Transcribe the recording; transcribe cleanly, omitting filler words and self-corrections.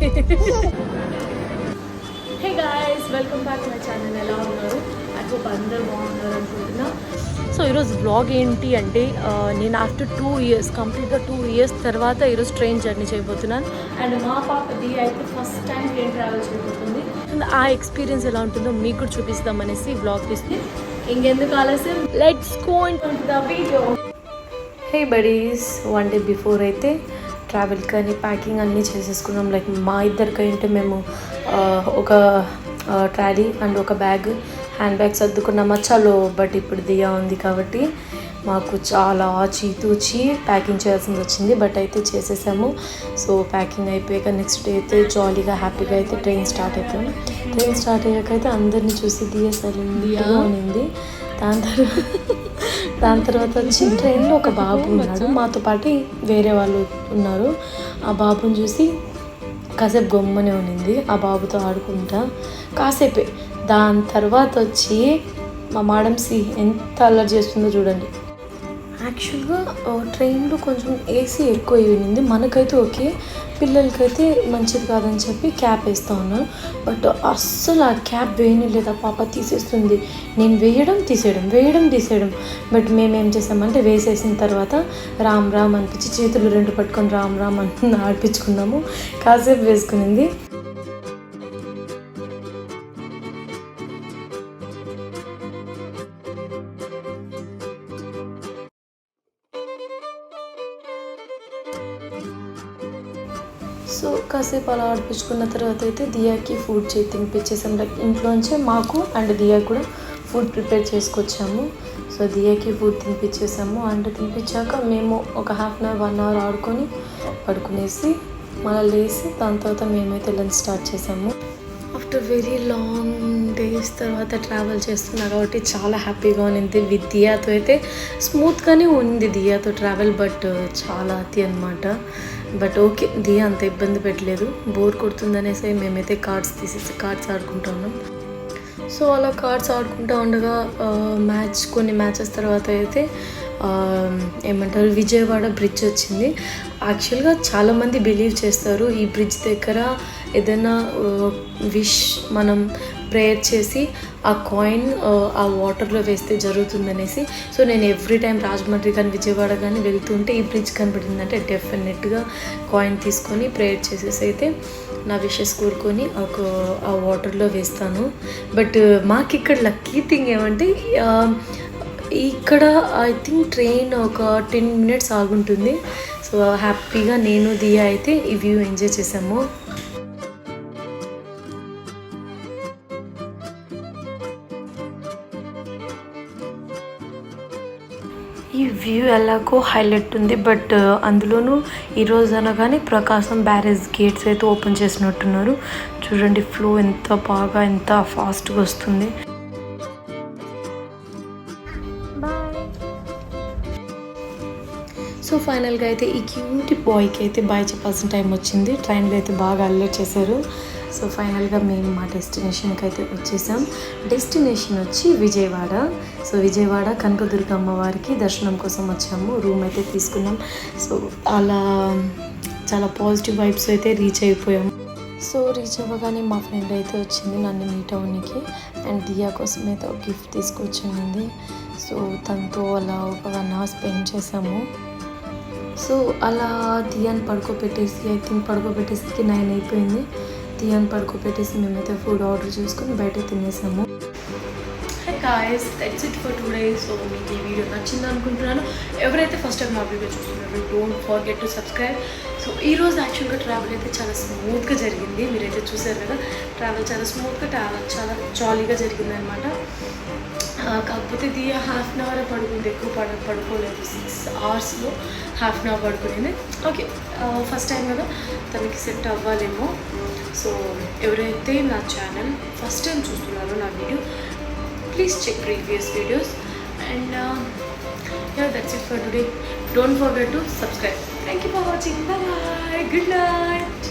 Hey guys, welcome back my channel. ఎలా ఉన్నారు? I hope అందరూ బాగున్నారు అనుకుంటున్నా. సో ఈరోజు వ్లాగ్ ఏంటి అంటే నేను ఆఫ్టర్ 2 years కంప్లీట్గా 2 years తర్వాత ఈరోజు ట్రైన్ జర్నీ చేయబోతున్నాను. అండ్ మా పాప ది అయితే ఫస్ట్ టైం ట్రైన్ ట్రావెల్ చేయబోతుంది. ఆ ఎక్స్పీరియన్స్ ఎలా ఉంటుందో మీకు కూడా చూపిస్తాం అనేసి వ్లాగ్ తీస్తే ఇంకెందుకు ఆలస్యం, let's go into the video. Hey buddies, 1 day before అయితే ట్రావెల్ కానీ ప్యాకింగ్ అన్నీ చేసేసుకున్నాం. లైక్ మా ఇద్దరికి అంటే మేము ఒక ట్రాలీ అండ్ ఒక బ్యాగ్, హ్యాండ్ బ్యాగ్ సర్దుకున్నామా చాలు. బట్ ఇప్పుడు దియా ఉంది కాబట్టి మాకు చాలా చీతూచి ప్యాకింగ్ చేయాల్సింది వచ్చింది. బట్ అయితే చేసేసాము. సో ప్యాకింగ్ అయిపోయాక నెక్స్ట్ డే అయితే జాలీగా హ్యాపీగా అయితే ట్రైన్ స్టార్ట్ అవుతాం. ట్రైన్ స్టార్ట్ అయ్యాకైతే అందరినీ చూసి దియా సైలెంట్గా ఉన్నింది. దాని తర్వాత వచ్చి ట్రైన్లో ఒక బాబు ఉన్నాడు, మాతో పాటు వేరే వాళ్ళు ఉన్నారు. ఆ బాబుని చూసి కాసేపు గొమ్మనే ఉన్నింది, ఆ బాబుతో ఆడుకుంటా కాసేపే. దాని తర్వాత వచ్చి మా మేడం ఎంత అల్లరి చేస్తుందో చూడండి. యాక్చువల్గా ట్రైన్లో కొంచెం ఏసీ ఎక్కువ అయిపోయింది. మనకైతే ఓకే, పిల్లలకైతే మంచిది కాదని చెప్పి క్యాప్ వేస్తూ ఉన్నాను. బట్ అస్సలు ఆ క్యాప్ వేయని లేదా, పాప తీసేస్తుంది. నేను వేయడం తీసేయడం. బట్ మేమేం చేసామంటే వేసేసిన తర్వాత రామ్ రామ్ అనిపించి చేతులు 2 పట్టుకొని రామ్ రామ్ అని ఆడిపించుకున్నాము. కాసేపు వేసుకునింది. సో కాసేపు అలా ఆడిపించుకున్న తర్వాత అయితే దియాకి ఫుడ్ తినిపించేసాం. లైక్ ఇంట్లోంచే మాకు అండ్ దియా కూడా ఫుడ్ ప్రిపేర్ చేసుకొచ్చాము. సో దియాకి ఫుడ్ తినిపించేసాము. అండ్ తినిపించాక మేము ఒక 1/2 hour 1 hour ఆడుకొని పడుకునేసి మళ్ళీ లేసి దాని తర్వాత మేమైతే లంచ్ స్టార్ట్ చేసాము. ఆఫ్టర్ వెరీ లాంగ్ డేస్ తర్వాత ట్రావెల్ చేస్తున్నా కాబట్టి చాలా హ్యాపీగా ఉంది. విత్ దియాతో అయితే స్మూత్గానే ఉంది దియాతో ట్రావెల్, బట్ చాలా అతి అనమాట. బట్ ఓకే, దియా అంత ఇబ్బంది పెట్టలేదు. బోర్ కొడుతుందనేసి మేమైతే కార్డ్స్ ఆడుకుంటా ఉన్నాం. సో అలా కార్డ్స్ ఆడుకుంటూ ఉండగా కొన్ని మ్యాచెస్ తర్వాత అయితే ఏమంటారు, విజయవాడ బ్రిడ్జ్ వచ్చింది. యాక్చువల్గా చాలామంది బిలీవ్ చేస్తారు ఈ బ్రిడ్జ్ దగ్గర ఏదైనా విష్ మనం ప్రేయర్ చేసి ఆ కాయిన్ ఆ వాటర్లో వేస్తే జరుగుతుందనేసి. సో నేను ఎవ్రీ టైం రాజమండ్రి కానీ విజయవాడ కానీ వెళ్తుంటే ఈ బ్రిడ్జ్ కనబడిందంటే డెఫినెట్గా కాయిన్ తీసుకొని ప్రేయర్ చేసేసి అయితే నా విషెస్ కోరుకొని ఆ వాటర్లో వేస్తాను. బట్ మాకు ఇక్కడ లక్కీ థింగ్ ఏమంటే ఇక్కడ ఐ థింక్ ట్రైన్ ఒక 10 minutes ఆగుంటుంది. సో హ్యాపీగా నేను దియా అయితే ఈ వ్యూ ఎంజాయ్ చేసాము. ఈ వ్యూ ఎలాగో హైలైట్ ఉంది. బట్ అందులోనూ ఈరోజు అనగానే ప్రకాశం బ్యారేజ్ గేట్స్ అయితే ఓపెన్ చేసినట్టున్నారు. చూడండి ఫ్లో ఎంత బాగా ఎంత ఫాస్ట్గా వస్తుంది. సో ఫైనల్గా అయితే ఈ క్యూట్ బాయ్కి అయితే బాయ్ చెప్పాల్సిన టైం వచ్చింది. ట్రైన్లో అయితే బాగా అల్లరి చేశారు. సో ఫైనల్గా మేము మా డెస్టినేషన్కి అయితే వచ్చేసాం. డెస్టినేషన్ వచ్చి విజయవాడ. సో విజయవాడ కనకదుర్గ అమ్మవారికి దర్శనం కోసం వచ్చాము. రూమ్ అయితే తీసుకున్నాం. సో అలా చాలా పాజిటివ్ వైబ్స్ అయితే రీచ్ అయిపోయాము. సో రీచ్ అవ్వగానే మా ఫ్రెండ్ అయితే వచ్చింది నన్ను మీట్ అవ్వడానికి. అండ్ దియా కోసం అయితే ఒక గిఫ్ట్ తీసుకొచ్చింది. సో తనతో అలా ఒక 1 hour స్పెండ్ చేసాము. సో అలా దియాని పడుకోబెట్టేసి ఐ థింక్ 9 అయిపోయింది. దియాని పడుకోబెట్టేసి మేమైతే ఫుడ్ ఆర్డర్ చేసుకొని బయట తినేసాము. Hey guys, that's it for today. So మీకు ఈ వీడియో నచ్చింది అనుకుంటున్నాను. ఎవరైతే ఫస్ట్ టైం నా వీడియో చూస్తున్నారో don't forget to subscribe. So ఈరోజు యాక్చువల్గా ట్రావెల్ అయితే చాలా స్మూత్గా జరిగింది. మీరైతే చూసారు కదా, ట్రావెల్ చాలా స్మూత్గా చాలా జాలీగా జరిగింది అనమాట. కాకపోతే దియా 1/2 hour పడుకుంది, ఎక్కువ పడుకోలేదు. 6 hours ½ hour పడుకునేది. ఓకే, ఫస్ట్ టైం కదా, తనకి సెట్ అవ్వాలేమో. సో ఎవరైతే నా ఛానల్ ఫస్ట్ టైం చూస్తున్నారో నా వీడియో, please check previous videos. And that's it for today. Don't forget to subscribe. Thank you for watching. Bye, good night.